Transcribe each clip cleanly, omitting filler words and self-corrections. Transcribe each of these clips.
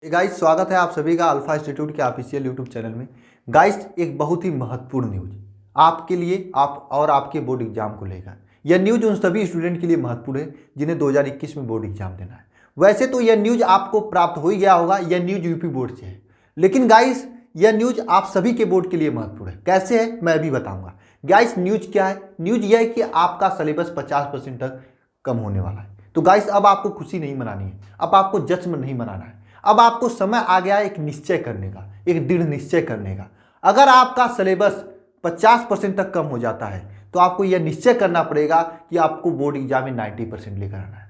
Guys, स्वागत है आप सभी का अल्फा इंस्टीट्यूट के ऑफिशियल यूट्यूब चैनल में। गाइस, एक बहुत ही महत्वपूर्ण न्यूज आपके लिए, आप और आपके बोर्ड एग्जाम को लेकर। यह न्यूज उन सभी स्टूडेंट के लिए महत्वपूर्ण है जिन्हें 2021 में बोर्ड एग्जाम देना है। वैसे तो यह न्यूज आपको प्राप्त हो ही गया होगा, यह न्यूज यूपी बोर्ड से है, लेकिन गाइस यह न्यूज आप सभी के बोर्ड के लिए महत्वपूर्ण है। कैसे है मैं अभी बताऊंगा। गाइस, न्यूज क्या है? न्यूज यह है कि आपका सिलेबस 50% तक कम होने वाला है। तो गाइस, अब आपको खुशी नहीं मनानी है, अब आपको जश्न नहीं मनाना है, अब आपको समय आ गया है एक निश्चय करने का, एक दृढ़ निश्चय करने का। अगर आपका सिलेबस 50% तक कम हो जाता है तो आपको यह निश्चय करना पड़ेगा कि आपको बोर्ड एग्जाम में 90% लेकर आना है।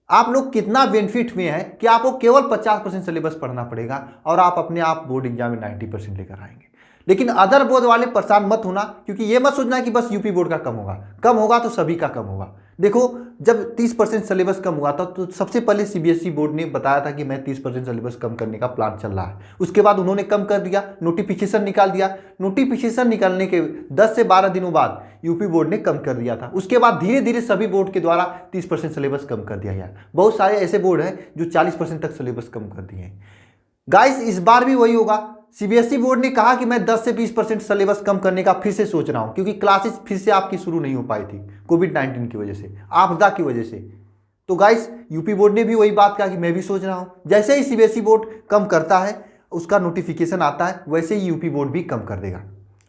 आप लोग कितना बेनिफिट में है कि आपको केवल 50% सिलेबस पढ़ना पड़ेगा और आप अपने आप बोर्ड एग्जाम में 90% लेकर आएंगे। लेकिन अदर बोर्ड वाले परेशान मत होना, क्योंकि ये मत सोचना कि बस यूपी बोर्ड का कम होगा तो सभी का कम होगा। देखो, जब 30% सिलेबस कम हुआ था तो सबसे पहले सीबीएसई बोर्ड ने बताया था कि मैं 30% सिलेबस कम करने का प्लान चल रहा है। उसके बाद उन्होंने कम कर दिया, नोटिफिकेशन निकाल दिया। नोटिफिकेशन निकालने के 10 से 12 दिनों बाद यूपी बोर्ड ने कम कर दिया था। उसके बाद धीरे धीरे सभी बोर्ड के द्वारा 30% सिलेबस कम कर दिया गया। बहुत सारे ऐसे बोर्ड हैं जो 40% तक सिलेबस कम कर दिए हैं। गाइस, इस बार भी वही होगा। सीबीएसई बोर्ड ने कहा कि मैं 10 से 20% सिलेबस कम करने का फिर से सोच रहा हूं, क्योंकि क्लासेस फिर से आपकी शुरू नहीं हो पाई थी कोविड-19 की वजह से, आपदा की वजह से। तो गाइस, यूपी बोर्ड ने भी वही बात कहा कि मैं भी सोच रहा हूं। जैसे ही सीबीएसई बोर्ड कम करता है, उसका नोटिफिकेशन आता है, वैसे ही यूपी बोर्ड भी कम कर देगा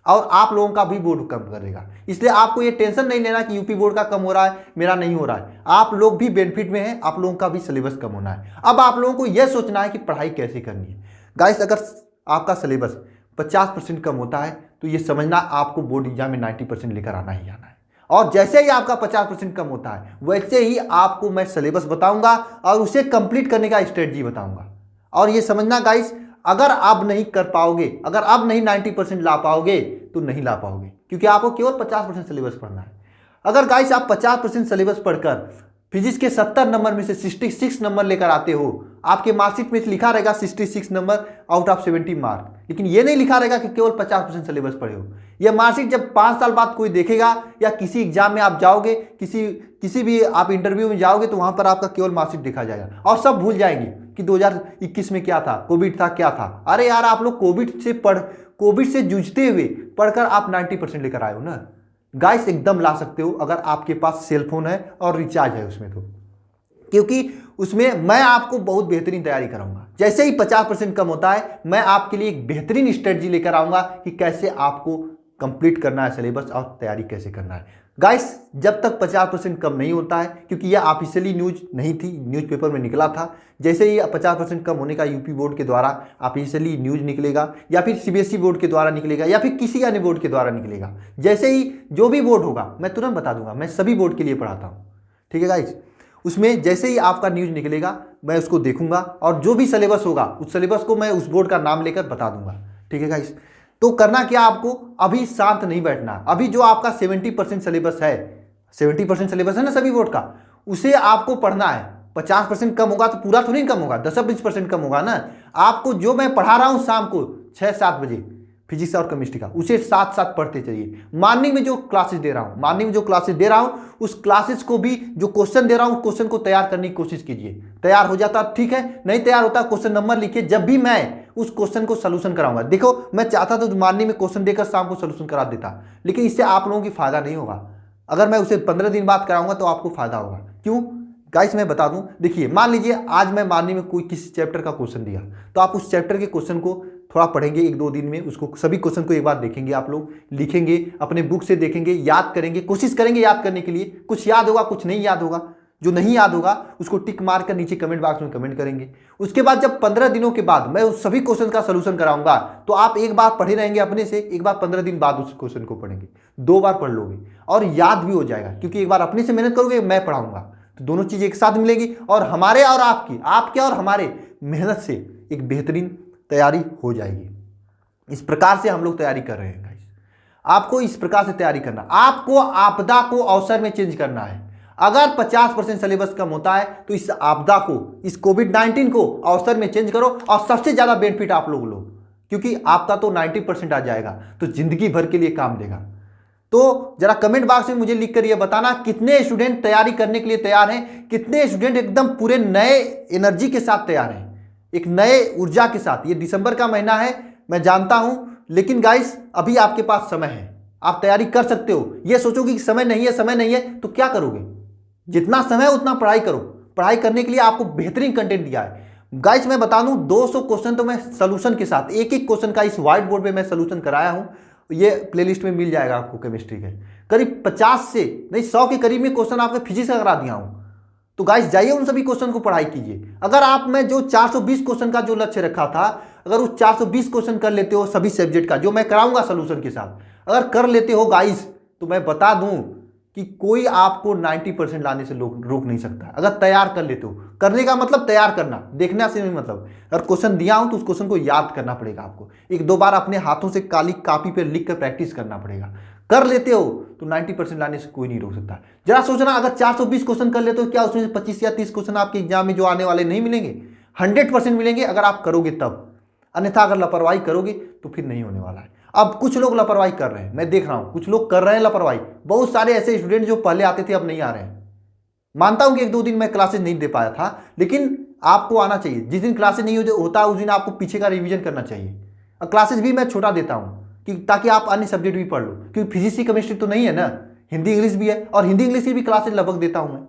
और आप लोगों का भी बोर्ड कम कर देगा। इसलिए आपको ये टेंशन नहीं लेना कि यूपी बोर्ड का कम हो रहा है, मेरा नहीं हो रहा है। आप लोग भी बेनिफिट में हैं, आप लोगों का भी सिलेबस कम होना है। अब आप लोगों को यह सोचना है कि पढ़ाई कैसे करनी है। गाइस, अगर आपका सिलेबस 50% कम होता है तो ये समझना आपको बोर्ड एग्जाम में 90% लेकर आना ही आना है। और जैसे ही आपका 50% कम होता है वैसे ही आपको मैं सिलेबस बताऊंगा और उसे कंप्लीट करने का स्ट्रेटजी बताऊंगा। और ये समझना गाइस, अगर आप नहीं कर पाओगे, अगर आप नहीं 90% ला पाओगे तो नहीं ला पाओगे, क्योंकि आपको केवल 50% सिलेबस पढ़ना है। अगर गाइस आप 50% सिलेबस पढ़कर फिजिक्स के 70 नंबर में से 66 नंबर लेकर आते हो, आपके मार्कशीट में लिखा रहेगा 66 नंबर आउट ऑफ 70 मार्क, लेकिन ये नहीं लिखा रहेगा कि केवल 50% सिलेबस पढ़े हो। यह मार्कशीट जब 5 साल बाद कोई देखेगा या किसी एग्जाम में आप जाओगे, किसी भी आप इंटरव्यू में जाओगे, तो वहां पर आपका केवल मार्कशीट देखा जाएगा और सब भूल जाएंगे कि 2021 में क्या था, कोविड था, क्या था। अरे यार, आप लोग कोविड से जूझते हुए पढ़कर आप 90% लेकर आए हो ना। गाइस, एकदम ला सकते हो अगर आपके पास सेल फोन है और रिचार्ज है उसमें, तो क्योंकि उसमें मैं आपको बहुत बेहतरीन तैयारी कराऊंगा। जैसे ही 50% कम होता है, मैं आपके लिए एक बेहतरीन स्ट्रेटजी लेकर आऊंगा कि कैसे आपको कंप्लीट करना है सिलेबस और तैयारी कैसे करना है। गाइस, जब तक 50% कम नहीं होता है, क्योंकि यह ऑफिशियली न्यूज नहीं थी, न्यूज़पेपर में निकला था। जैसे ही 50% कम होने का यूपी बोर्ड के द्वारा ऑफिशियली न्यूज निकलेगा या फिर सीबीएसई बोर्ड के द्वारा निकलेगा या फिर किसी अन्य बोर्ड के द्वारा निकलेगा, जैसे ही जो भी बोर्ड होगा मैं तुरंत बता दूंगा। मैं सभी बोर्ड के लिए पढ़ाता हूँ, ठीक है गाइस। उसमें जैसे ही आपका न्यूज निकलेगा मैं उसको देखूंगा और जो भी सिलेबस होगा उस सिलेबस को मैं उस बोर्ड का नाम लेकर बता दूंगा, ठीक है गाइस। तो करना क्या, आपको अभी शांत नहीं बैठना। अभी जो आपका 70% सिलेबस है, 70% सिलेबस है ना सभी बोर्ड का, उसे आपको पढ़ना है। 50% कम होगा तो पूरा तो नहीं कम होगा, 10-20% कम होगा ना। आपको जो मैं पढ़ा रहा हूं शाम को 6-7 बजे फिजिक्स और केमिस्ट्री का, उसे साथ साथ पढ़ते चलिए। मॉर्निंग में जो क्लासेस दे रहा हूं, उस क्लासेस को भी जो क्वेश्चन दे रहा हूं, क्वेश्चन को तैयार करने की कोशिश कीजिए। तैयार हो जाता ठीक है, नहीं तैयार होता क्वेश्चन नंबर लिखिए, जब भी मैं उस क्वेश्चन को सोल्यूशन कराऊंगा। देखो, मैं चाहता तो मॉर्निंग में क्वेश्चन देकर शाम को सोल्यूशन करा देता, लेकिन इससे आप लोगों की फायदा नहीं होगा। अगर मैं उसे 15 दिन बाद कराऊंगा तो आपको फायदा होगा। क्यों गाइस, मैं बता दूं। देखिए, मान लीजिए आज मैं मॉर्निंग में कोई किसी चैप्टर का क्वेश्चन दिया, तो आप उस चैप्टर के क्वेश्चन को थोड़ा पढ़ेंगे 1-2 दिन में, उसको सभी क्वेश्चन को एक बार देखेंगे, आप लोग लिखेंगे, अपने बुक से देखेंगे, याद करेंगे, कोशिश करेंगे याद करने के लिए। कुछ याद होगा, कुछ नहीं याद होगा। जो नहीं याद होगा उसको टिक मार कर नीचे कमेंट बॉक्स में कमेंट करेंगे। उसके बाद जब 15 दिनों के बाद मैं उस सभी क्वेश्चन का सोल्यूशन कराऊंगा, तो आप एक बार पढ़े रहेंगे अपने से, एक बार 15 दिन बाद उस क्वेश्चन को पढ़ेंगे, 2 बार पढ़ लोगे और याद भी हो जाएगा। क्योंकि एक बार अपने से मेहनत करोगे, मैं पढ़ाऊंगा, तो दोनों चीजें एक साथ मिलेगी और हमारे और आपके और हमारे मेहनत से एक बेहतरीन तैयारी हो जाएगी। इस प्रकार से हम लोग तैयारी कर रहे हैं गाइस। आपको इस प्रकार से तैयारी करना, आपको आपदा को अवसर में चेंज करना है। अगर 50% सिलेबस कम होता है तो इस आपदा को, इस कोविड-19 को अवसर में चेंज करो और सबसे ज्यादा बेनिफिट आप लोग लो, क्योंकि आपका तो 90% आ जाएगा तो जिंदगी भर के लिए काम देगा। तो जरा कमेंट बॉक्स में मुझे लिखकर यह बताना, कितने स्टूडेंट तैयारी करने के लिए तैयार हैं, कितने स्टूडेंट एकदम पूरे नए एनर्जी के साथ तैयार हैं। एक नए ऊर्जा के साथ। ये दिसंबर का महीना है, मैं जानता हूं, लेकिन गाइस अभी आपके पास समय है, आप तैयारी कर सकते हो। ये सोचोगे कि समय नहीं है, समय नहीं है, तो क्या करोगे? जितना समय है उतना पढ़ाई करो। पढ़ाई करने के लिए आपको बेहतरीन कंटेंट दिया है गाइस। मैं बता दूं 200 क्वेश्चन तो मैं सोल्यूशन के साथ, एक एक क्वेश्चन का इस व्हाइट बोर्ड पे मैं सोल्यूशन कराया हूं। ये प्लेलिस्ट में मिल जाएगा आपको केमिस्ट्री के। करीब 50 से नहीं 100 के करीब में क्वेश्चन आपके फिजिक्स का करा दिया हूं। तो गाइस जाइए उन सभी क्वेश्चन को पढ़ाई कीजिए। अगर आप में जो 420 क्वेश्चन का जो लक्ष्य रखा था, अगर उस 420 क्वेश्चन कर लेते हो सभी सब्जेक्ट का, जो मैं कराऊंगा सोल्यूशन के साथ, अगर कर लेते हो गाइस, तो मैं बता दूं कि कोई आपको 90% लाने से रोक नहीं सकता। अगर तैयार कर लेते हो, करने का मतलब तैयार करना, देखना से नहीं मतलब। अगर क्वेश्चन दिया हो तो उस क्वेश्चन को याद करना पड़ेगा आपको, एक दो बार अपने हाथों से काली कापी पे लिख कर प्रैक्टिस करना पड़ेगा। कर लेते हो तो 90% लाने से कोई नहीं रोक सकता। जरा सोचना, अगर 420 क्वेश्चन कर लेते हो, क्या उसमें 25 या 30 क्वेश्चन आपके एग्जाम में जो आने वाले नहीं मिलेंगे? 100% मिलेंगे अगर आप करोगे तब। अन्यथा अगर लापरवाही करोगे तो फिर नहीं होने वाला है। अब कुछ लोग लापरवाही कर रहे हैं, मैं देख रहा हूं कुछ लोग कर रहे हैं लापरवाही। बहुत सारे ऐसे स्टूडेंट जो पहले आते थे अब नहीं आ रहे हैं। मानता हूं कि एक दो दिन मैं क्लासेस नहीं दे पाया था, लेकिन आपको आना चाहिए। जिस दिन क्लासेस नहीं होता उस दिन आपको पीछे का रिवीजन करना चाहिए। और क्लासेस भी मैं छोटा देता हूं कि ताकि आप अन्य सब्जेक्ट भी पढ़ लो, क्योंकि फिजिक्स की केमिस्ट्री तो नहीं है ना, हिंदी इंग्लिश भी है, और हिंदी इंग्लिश की भी क्लासेस लगभग देता हूं मैं।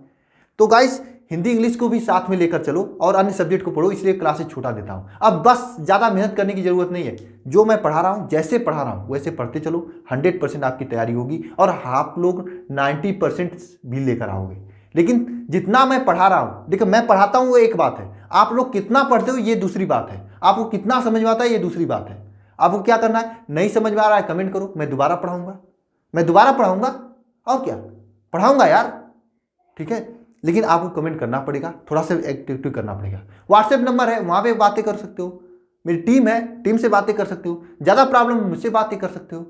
तो गाइस हिंदी इंग्लिश को भी साथ में लेकर चलो और अन्य सब्जेक्ट को पढ़ो, इसलिए क्लासेस छोटा देता हूं। अब बस ज़्यादा मेहनत करने की जरूरत नहीं है, जो मैं पढ़ा रहा हूं जैसे पढ़ा रहा हूं वैसे पढ़ते चलो। 100% आपकी तैयारी होगी और आप लोग 90% भी लेकर आओगे। लेकिन जितना मैं पढ़ा रहा हूं, देखो मैं पढ़ाता हूं वो एक बात है, आप लोग कितना पढ़ते हो ये दूसरी बात है, आपको कितना समझ में आता है ये दूसरी बात है। आपको क्या करना है, नहीं समझ में आ रहा है कमेंट करो, मैं दोबारा पढ़ाऊंगा, मैं दोबारा पढ़ाऊंगा, और क्या पढ़ाऊंगा यार, ठीक है। लेकिन आपको कमेंट करना पड़ेगा, थोड़ा सा एक्टिविटी करना पड़ेगा। व्हाट्सएप नंबर है, वहां पे बातें कर सकते हो, मेरी टीम है, टीम से बातें कर सकते हो। ज़्यादा प्रॉब्लम मुझसे बातें कर सकते हो।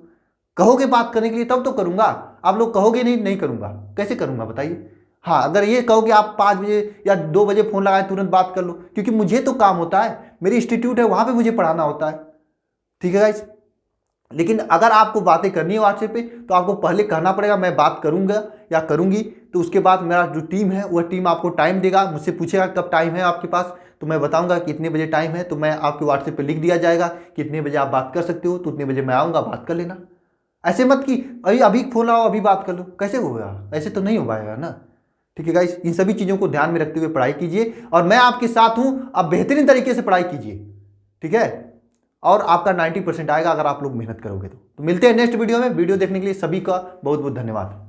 कहोगे बात करने के लिए तब तो करूंगा, आप लोग कहोगे नहीं नहीं करूंगा, कैसे करूंगा बताइए। हाँ अगर ये कहो कि आप 5 बजे या 2 बजे फ़ोन लगाए तुरंत बात कर लो, क्योंकि मुझे तो काम होता है, मेरी इंस्टीट्यूट है वहाँ पे मुझे पढ़ाना होता है, ठीक है गाइस। लेकिन अगर आपको बातें करनी है व्हाट्सएप पे तो आपको पहले कहना पड़ेगा मैं बात करूंगा या करूंगी, तो उसके बाद मेरा जो टीम है वह टीम आपको टाइम देगा, मुझसे पूछेगा कब टाइम है आपके पास, तो मैं बताऊंगा कि इतने बजे टाइम है, तो मैं आपके व्हाट्सएप पे लिख दिया जाएगा कि इतने बजे आप बात कर सकते हो, तो उतने बजे मैं आऊँगा, बात कर लेना। ऐसे मत कि अभी अभी फ़ोन लगाओ अभी बात कर लो, कैसे होगा, ऐसे तो नहीं हो पाएगा ना, ठीक है गाइस। इन सभी चीज़ों को ध्यान में रखते हुए पढ़ाई कीजिए और मैं आपके साथ हूँ, आप बेहतरीन तरीके से पढ़ाई कीजिए, ठीक है। और आपका 90% आएगा अगर आप लोग मेहनत करोगे तो मिलते हैं नेक्स्ट वीडियो में। वीडियो देखने के लिए सभी का बहुत बहुत धन्यवाद।